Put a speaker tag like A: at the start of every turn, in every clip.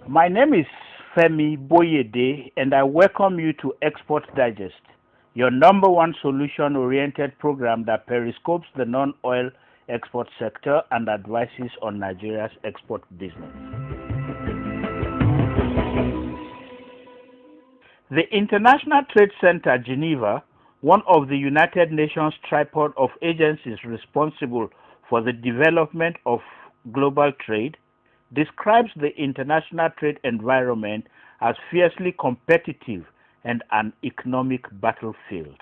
A: My name is Femi Boyede, and I welcome you to Export Digest, your number one solution-oriented program that periscopes the non-oil export sector and advises on Nigeria's export business. The International Trade Center, Geneva, one of the United Nations tripod of agencies responsible for the development of global trade, describes the international trade environment as fiercely competitive and an economic battlefield.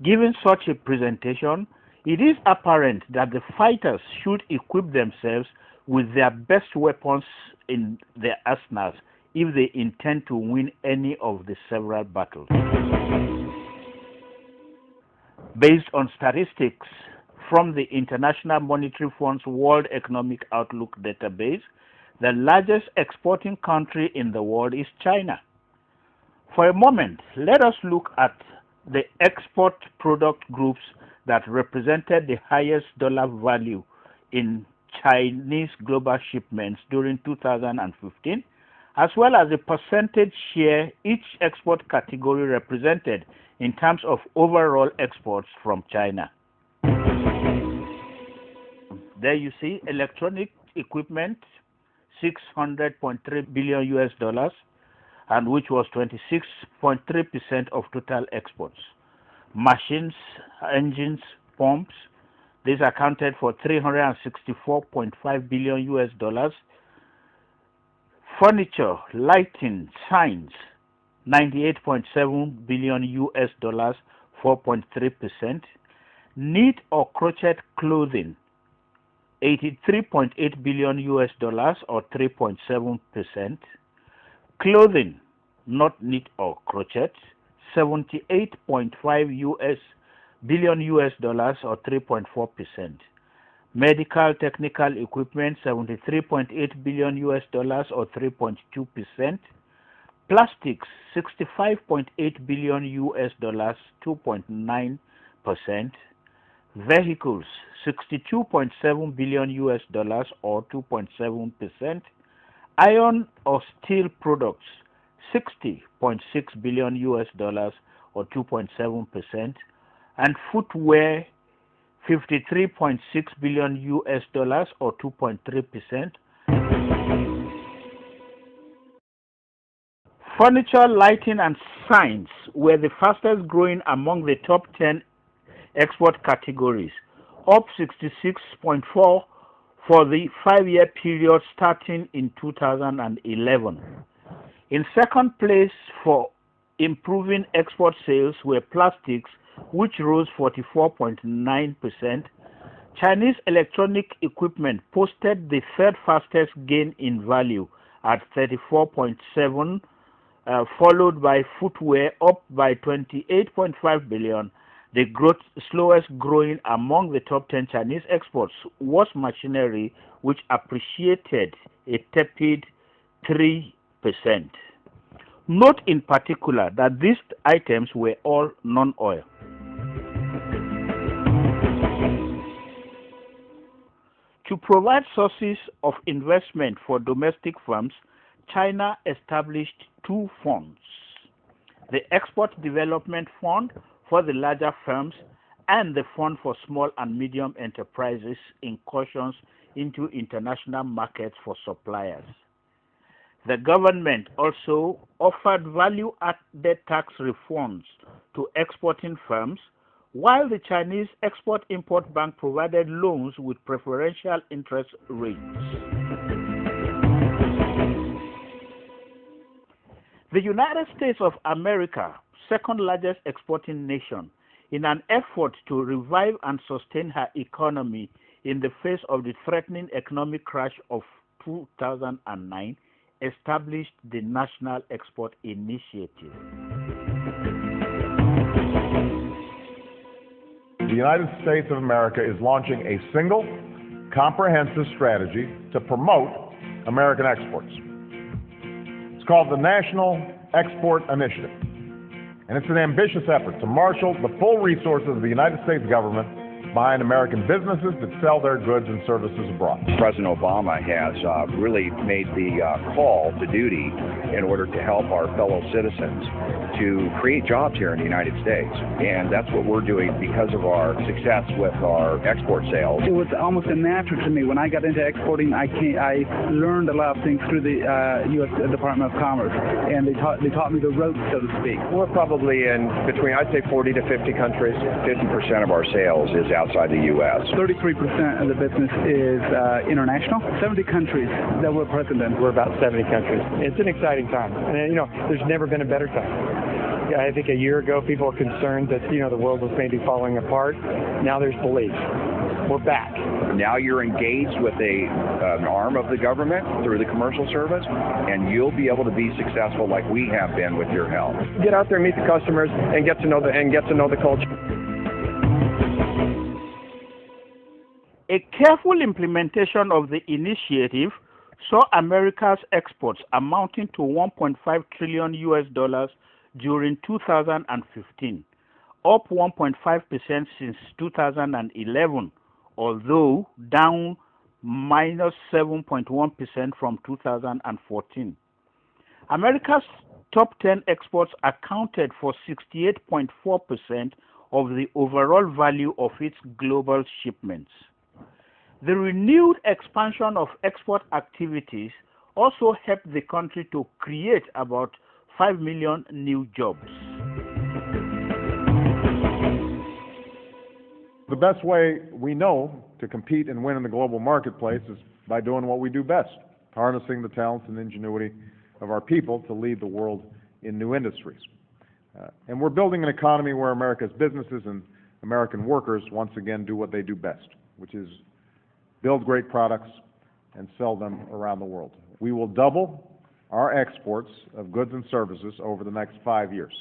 A: Given such a presentation, it is apparent that the fighters should equip themselves with their best weapons in their arsenals if they intend to win any of the several battles. Based on statistics from the International Monetary Fund's World Economic Outlook database, the largest exporting country in the world is China. For a moment, let us look at the export product groups that represented the highest dollar value in Chinese global shipments during 2015, as well as the percentage share each export category represented in terms of overall exports from China. There you see electronic equipment, $600.3 billion US, and which was 26.3% of total exports. Machines, engines, pumps, these accounted for $364.5 billion US. Furniture, lighting, signs, $98.7 billion US, 4.3%. Knit or crochet clothing, $83.8 billion US, or 3.7%. Clothing, not knit or crochet, $78.5 billion US, or 3.4%. Medical technical equipment, $73.8 billion US, or 3.2%. Plastics, $65.8 billion US, 2.9%. Vehicles, $62.7 billion US, or 2.7%. Iron or steel products, $60.6 billion US, or 2.7%. And footwear, $53.6 billion US, or 2.3%. Furniture, lighting, and signs were the fastest growing among the top 10 export categories, up 66.4% for the 5-year period starting in 2011. In second place for improving export sales were plastics, which rose 44.9%. Chinese electronic equipment posted the third fastest gain in value at 34.7%, followed by footwear up by 28.5 billion. The slowest growing among the top 10 Chinese exports was machinery, which appreciated a tepid 3%. Note in particular that these items were all non-oil. To provide sources of investment for domestic firms, China established two funds: the Export Development Fund for the larger firms and the Fund for Small and Medium Enterprises incursions into international markets for suppliers. The government also offered value-added tax refunds to exporting firms, while the Chinese Export-Import Bank provided loans with preferential interest rates. The United States of America, second largest exporting nation, in an effort to revive and sustain her economy in the face of the threatening economic crash of 2009, established the National Export Initiative.
B: The United States of America is launching a single, comprehensive strategy to promote American exports. It's called the National Export Initiative, and it's an ambitious effort to marshal the full resources of the United States government buying American businesses that sell their goods and services abroad.
C: President Obama has really made the call to duty in order to help our fellow citizens to create jobs here in the United States. And that's what we're doing because of our success with our export sales.
D: It was almost a natural to me. When I got into exporting, I learned a lot of things through the U.S. Department of Commerce, and they taught me the ropes, so to speak.
C: We're probably in between, I'd say, 40 to 50 countries. 50% of our sales is outside the U.S.
D: 33% of the business is international. 70 countries that we're present in.
E: We're about 70 countries. It's an exciting time. And, there's never been a better time. Yeah, I think a year ago people were concerned that, the world was maybe falling apart. Now there's belief. We're back.
C: Now you're engaged with an arm of the government through the commercial service, and you'll be able to be successful like we have been with your help.
E: Get out there and meet the customers and get to know the culture.
A: A careful implementation of the initiative saw America's exports amounting to $1.5 trillion during 2015, up 1.5% since 2011, although down minus 7.1% from 2014. America's top 10 exports accounted for 68.4% of the overall value of its global shipments. The renewed expansion of export activities also helped the country to create about 5 million new jobs.
B: The best way we know to compete and win in the global marketplace is by doing what we do best, harnessing the talents and ingenuity of our people to lead the world in new industries. And we're building an economy where America's businesses and American workers once again do what they do best, which is build great products and sell them around the world. We will double our exports of goods and services over the next 5 years,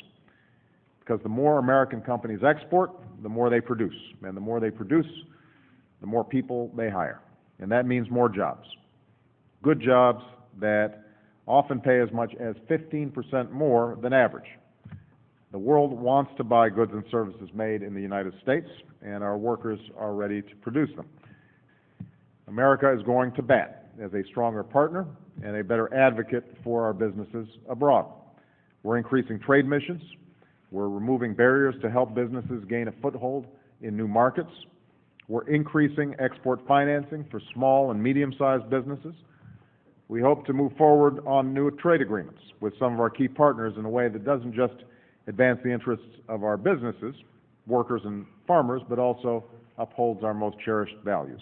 B: because the more American companies export, the more they produce, and the more they produce, the more people they hire, and that means more jobs. Good jobs that often pay as much as 15% more than average. The world wants to buy goods and services made in the United States, and our workers are ready to produce them. America is going to bat as a stronger partner and a better advocate for our businesses abroad. We're increasing trade missions. We're removing barriers to help businesses gain a foothold in new markets. We're increasing export financing for small and medium-sized businesses. We hope to move forward on new trade agreements with some of our key partners in a way that doesn't just advance the interests of our businesses, workers and farmers, but also upholds our most cherished values.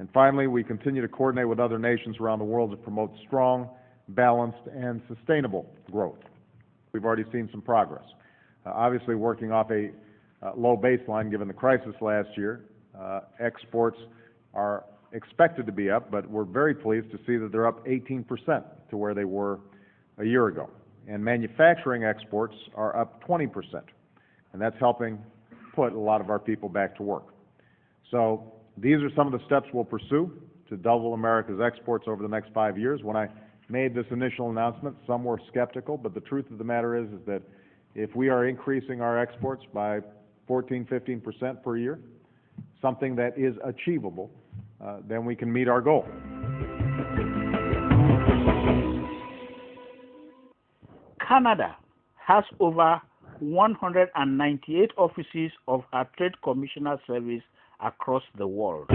B: And finally, we continue to coordinate with other nations around the world to promote strong, balanced, and sustainable growth. We've already seen some progress. Obviously, working off a low baseline given the crisis last year, exports are expected to be up, but we're very pleased to see that they're up 18% to where they were a year ago. And manufacturing exports are up 20%, and that's helping put a lot of our people back to work. So these are some of the steps we'll pursue to double America's exports over the next 5 years. When I made this initial announcement, some were skeptical, but the truth of the matter is that if we are increasing our exports by 14-15% per year, something that is achievable, then we can meet our goal.
A: Canada has over 198 offices of our Trade Commissioner Service across the world.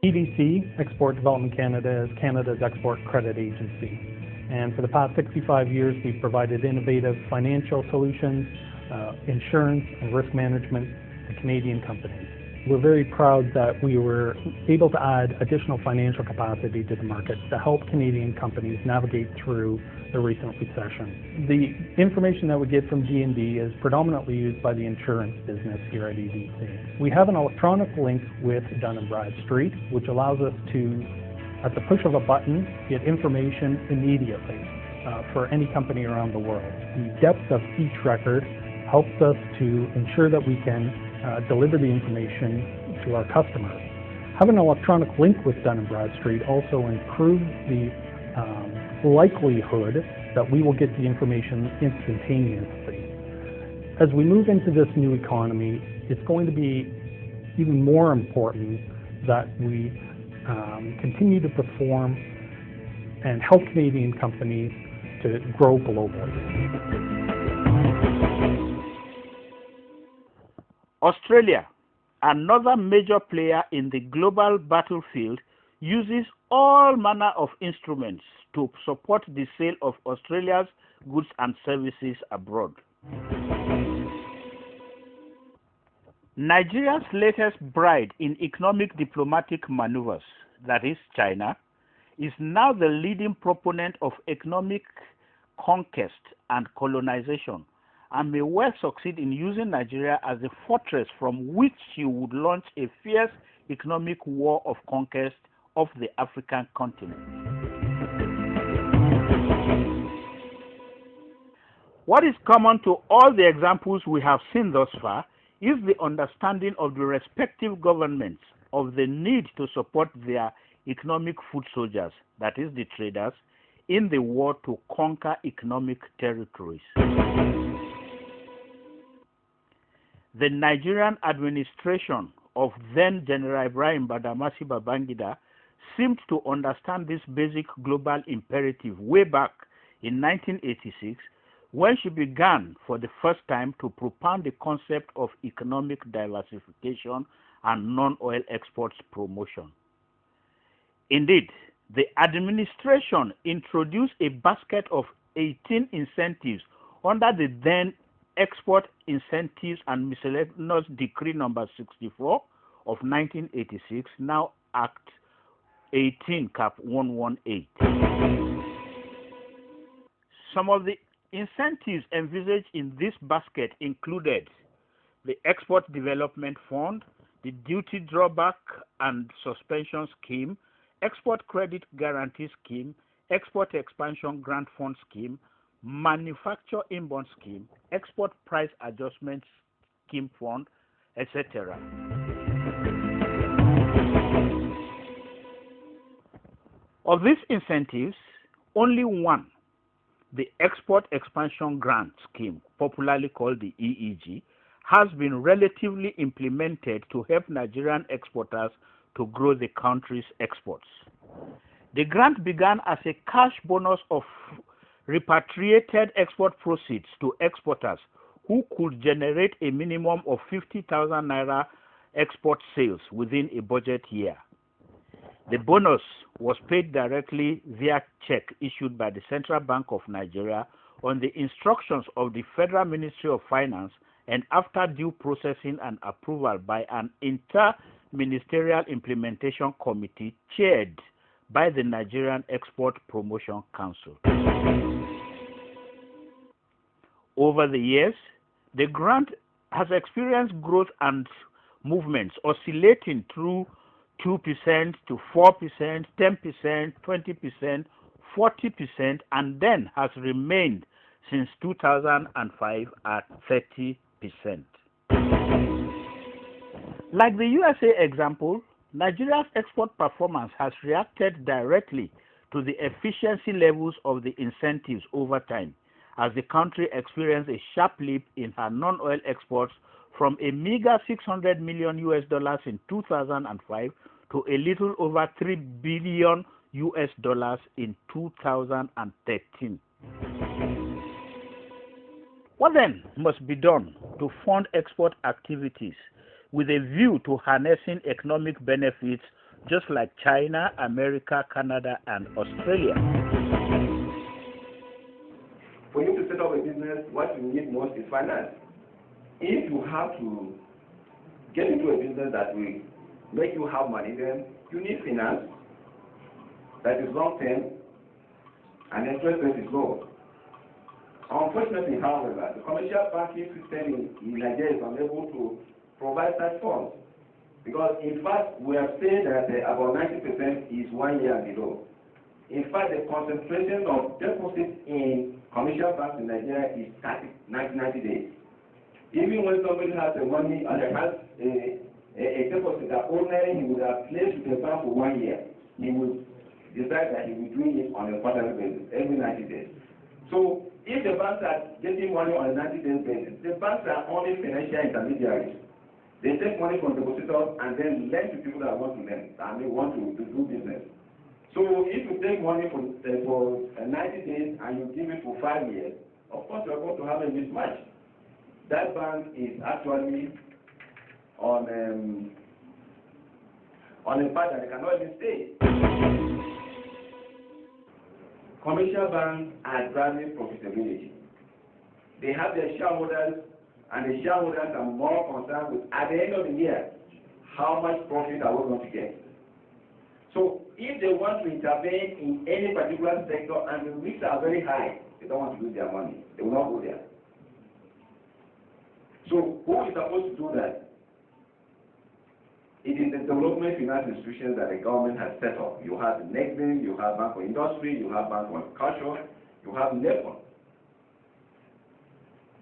F: EDC, Export Development Canada, is Canada's export credit agency. And for the past 65 years, we've provided innovative financial solutions, insurance, and risk management to Canadian companies. We're very proud that we were able to add additional financial capacity to the market to help Canadian companies navigate through the recent recession. The information that we get from D&D is predominantly used by the insurance business here at EDC. We have an electronic link with Dun & Bradstreet, which allows us to, at the push of a button, get information immediately for any company around the world. The depth of each record helps us to ensure that we can deliver the information to our customers. Having an electronic link with Dun & Bradstreet also improves the likelihood that we will get the information instantaneously. As we move into this new economy, it's going to be even more important that we continue to perform and help Canadian companies to grow globally.
A: Australia, another major player in the global battlefield, uses all manner of instruments to support the sale of Australia's goods and services abroad. Nigeria's latest bride in economic diplomatic maneuvers, that is China, is now the leading proponent of economic conquest and colonization, and may well succeed in using Nigeria as a fortress from which she would launch a fierce economic war of conquest of the African continent. What is common to all the examples we have seen thus far is the understanding of the respective governments of the need to support their economic foot soldiers, that is the traders, in the war to conquer economic territories. The Nigerian administration of then General Ibrahim Badamasi Babangida seemed to understand this basic global imperative way back in 1986 when she began for the first time to propound the concept of economic diversification and non-oil exports promotion. Indeed, the administration introduced a basket of 18 incentives under the then Export Incentives and Miscellaneous Decree number 64 of 1986, now Act 18 Cap 118. Some of the incentives envisaged in this basket included the Export Development Fund, the Duty Drawback and Suspension Scheme, Export Credit Guarantee Scheme, Export Expansion Grant Fund Scheme, Manufacture Inbound Scheme, Export Price Adjustment Scheme Fund, etc. Of these incentives, only one, the Export Expansion Grant Scheme, popularly called the EEG, has been relatively implemented to help Nigerian exporters to grow the country's exports. The grant began as a cash bonus of repatriated export proceeds to exporters who could generate a minimum of 50,000 naira export sales within a budget year. The bonus was paid directly via check issued by the Central Bank of Nigeria on the instructions of the Federal Ministry of Finance and after due processing and approval by an inter-ministerial implementation committee chaired by the Nigerian Export Promotion Council. Over the years, the grant has experienced growth and movements oscillating through 2% to 4%, 10%, 20%, 40%, and then has remained since 2005 at 30%. Like the USA example, Nigeria's export performance has reacted directly to the efficiency levels of the incentives over time, as the country experienced a sharp leap in her non-oil exports from a meager $600 million in 2005 to a little over $3 billion in 2013. What then must be done to fund export activities with a view to harnessing economic benefits just like China, America, Canada, and Australia?
G: For you to set up a business, what you need most is finance. If you have to get into a business that will make you have money, then you need finance that is long-term and interest rate is low. Unfortunately, however, the commercial banking system in Nigeria is unable to provide such funds because, in fact, we have said that about 90% is 1 year and below. In fact, the concentration of deposits in commercial banks in Nigeria is 90 days. Even when somebody has the money and has a deposit that ordinarily he would have placed with the bank for 1 year, he would decide that he will do it on a quarterly basis, every 90 days. So if the banks are getting money on a 90 days basis, the banks are only financial intermediaries. They take money from depositors and then lend to people that want to lend and they want to do business. So if you take money for 90 days and you give it for 5 years, of course you are going to have a mismatch. That bank is actually on a path that they cannot even stay. Commercial banks are driving profitability. They have their shareholders, and the shareholders are more concerned with, at the end of the year, how much profit are we going to get. So if they want to intervene in any particular sector and the risks are very high, they don't want to lose their money. They will not go there. So who is supposed to do that? It is the development finance institutions that the government has set up. You have the NEXIM, you have Bank for Industry, you have Bank for Agriculture, you have NEPON.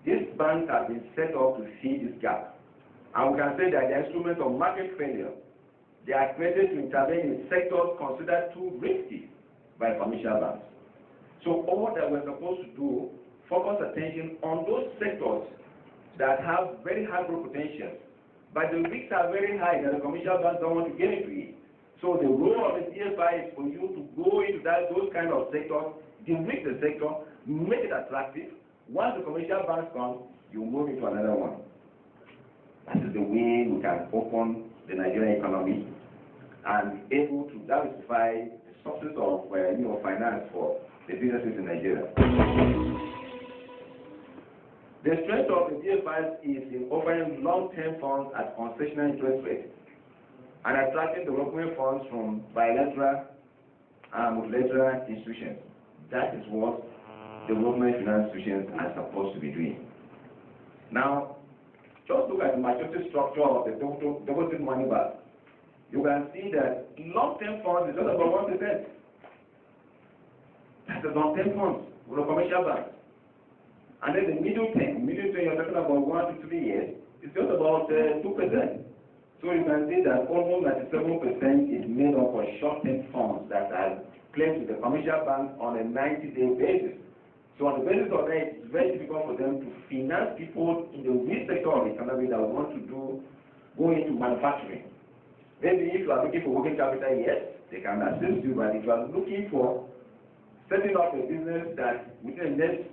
G: These banks have been set up to see this gap. And we can say that the instrument of market failure, they are created to intervene in sectors considered too risky by commercial banks. So all that we're supposed to do, focus attention on those sectors that have very high growth potential, but the risks are very high that the commercial banks don't want to get into it. So the role of the DFI is for you to go into those kind of sectors, de-risk the sector, make it attractive. Once the commercial banks come, you move into another one. That is the way we can open the Nigerian economy and able to diversify the sources of finance for the businesses in Nigeria. The strength of the DFIs is in offering long-term funds at concessional interest rates and attracting development funds from bilateral and multilateral institutions. That is what development finance institutions are supposed to be doing. Now, just look at the maturity structure of the deposit money back. You can see that long-term funds is just about 1%. That's the long-term funds with the commercial banks. And then the middle term, you're talking about 1 to 3 years, it's just about 2%. So you can see that almost 97% is made up of short-term funds that are placed with the commercial bank on a 90-day basis. So on the basis of that, it's very difficult for them to finance people in the real sector of the economy that want to go into manufacturing. Maybe if you are looking for working capital, yes, they can assist you, but if you are looking for setting up a business that within the next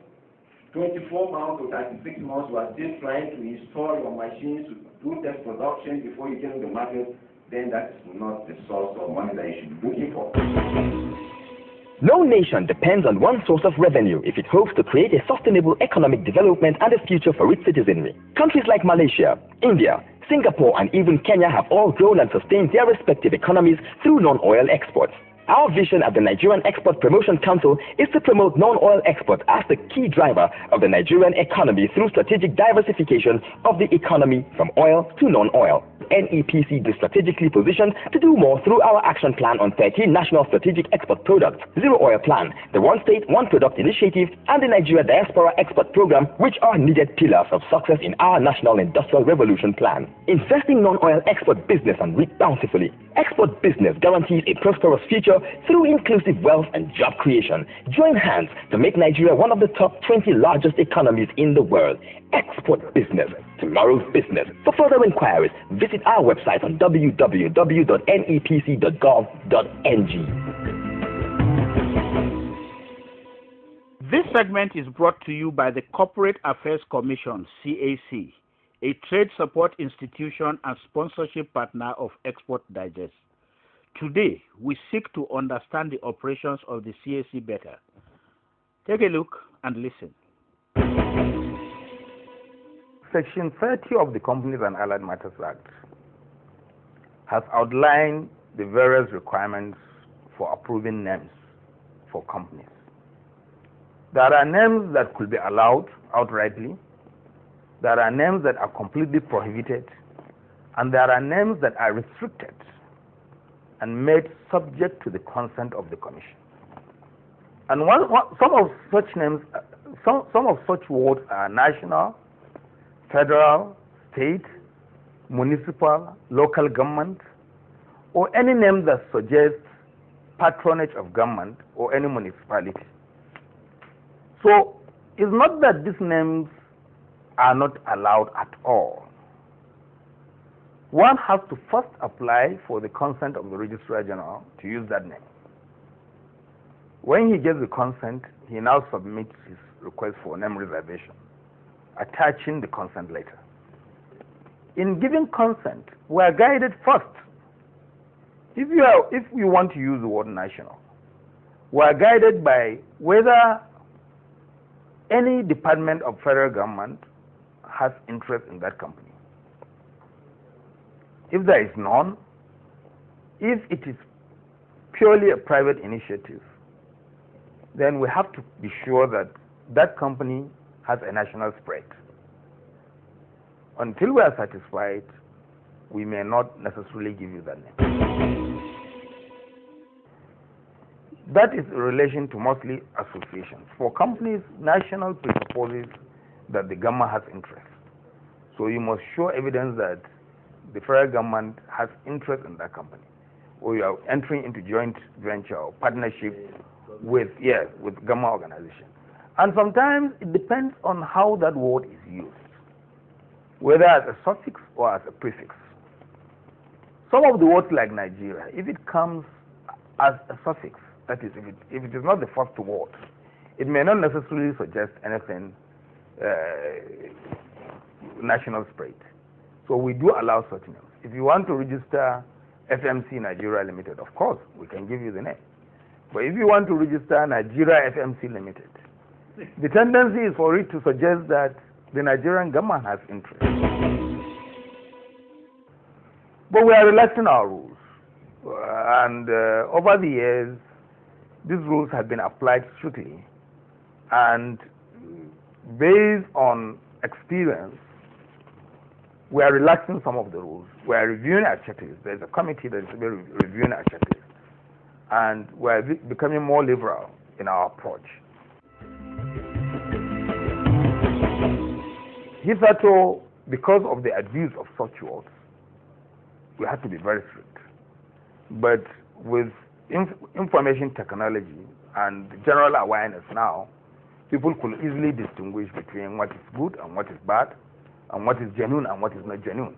G: 24 months or 36 months, you are still trying to install your machines to do test production before you get in the market, then that is not the source of money that you should be looking for.
H: No nation depends on one source of revenue if it hopes to create a sustainable economic development and a future for its citizenry. Countries like Malaysia, India, Singapore, and even Kenya have all grown and sustained their respective economies through non-oil exports. Our vision at the Nigerian Export Promotion Council is to promote non-oil exports as the key driver of the Nigerian economy through strategic diversification of the economy from oil to non-oil. NEPC is strategically positioned to do more through our action plan on 13 national strategic export products, Zero Oil Plan, the One State, One Product Initiative, and the Nigeria Diaspora Export Program, which are needed pillars of success in our National Industrial Revolution Plan. Investing non-oil export business and reap bountifully. Export business guarantees a prosperous future through inclusive wealth and job creation. Join hands to make Nigeria one of the top 20 largest economies in the world. Export business, tomorrow's business. For further inquiries, visit our website on www.nepc.gov.ng.
A: This segment is brought to you by the Corporate Affairs Commission, CAC, a trade support institution and sponsorship partner of Export Digest. Today, we seek to understand the operations of the CAC better. Take a look and listen.
I: Section 30 of the Companies and Allied Matters Act has outlined the various requirements for approving names for companies. There are names that could be allowed outrightly, there are names that are completely prohibited, and there are names that are restricted and made subject to the consent of the Commission. And some of such names, some of such words are national, federal, state, municipal, local government, or any name that suggests patronage of government or any municipality. So it's not that these names are not allowed at all. one has to first apply for the consent of the Registrar General to use that name. When he gets the consent, he now submits his request for name reservation, attaching the consent letter. In giving consent, we are guided first. If you want to use the word national, we are guided by whether any department of federal government has interest in that company. If there is none, if it is purely a private initiative, then we have to be sure that that company has a national spread. Until we are satisfied, we may not necessarily give you that name. That is in relation to mostly associations. For companies, national presupposes that the government has interest. So you must show evidence that the federal government has interest in that company, or you are entering into joint venture or partnership with government organization. And sometimes it depends on how that word is used, whether as a suffix or as a prefix. Some of the words like Nigeria, if it comes as a suffix, that is, if it is not the first word, it may not necessarily suggest anything national spread. So we do allow such names. If you want to register FMC Nigeria Limited, of course, we can give you the name. But if you want to register Nigeria FMC Limited, the tendency is for it to suggest that the Nigerian government has interest. But we are relaxing our rules. And over the years, these rules have been applied strictly. And based on experience, we are relaxing some of the rules. We are reviewing our checklists. There's a committee that is reviewing our checklists. And we are becoming more liberal in our approach. Hitherto, because of the abuse of such words, we have to be very strict. But with information technology and general awareness now, people could easily distinguish between what is good and what is bad, and what is genuine and what is not genuine.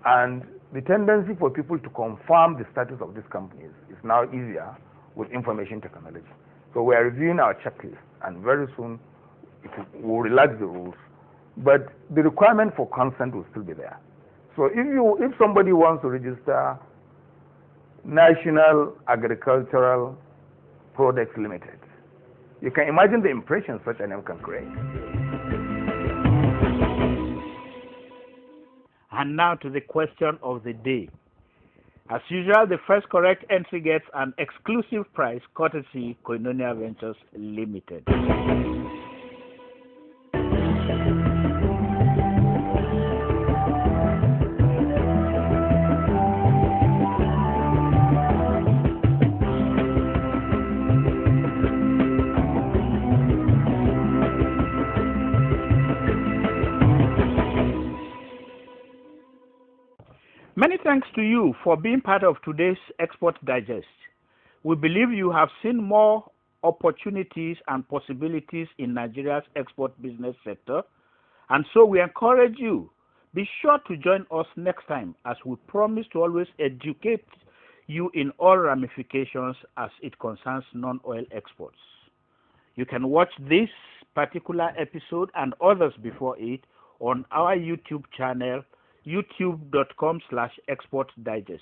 I: And the tendency for people to confirm the status of these companies is now easier with information technology. So we are reviewing our checklist, and very soon we'll relax the rules. But the requirement for consent will still be there. So if somebody wants to register National Agricultural Products Limited, you can imagine the impression such a name can create.
A: And now to the question of the day. As usual, the first correct entry gets an exclusive prize courtesy Koinonia Ventures Limited. Many thanks to you for being part of today's Export Digest. We believe you have seen more opportunities and possibilities in Nigeria's export business sector, and so we encourage you, be sure to join us next time as we promise to always educate you in all ramifications as it concerns non-oil exports. You can watch this particular episode and others before it on our YouTube channel, youtube.com/exportdigest.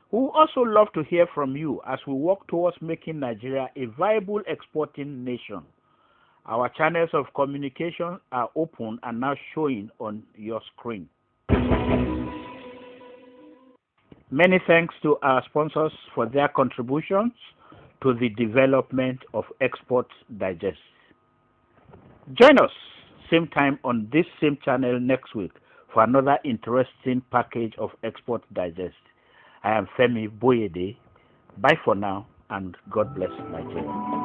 A: We would also love to hear from you as we work towards making Nigeria a viable exporting nation. Our channels of communication are open and now showing on your screen. Many thanks to our sponsors for their contributions to the development of Export Digest. Join us same time on this same channel next week for another interesting package of Export Digest. I am Femi Boyede. Bye for now, and God bless Nigeria.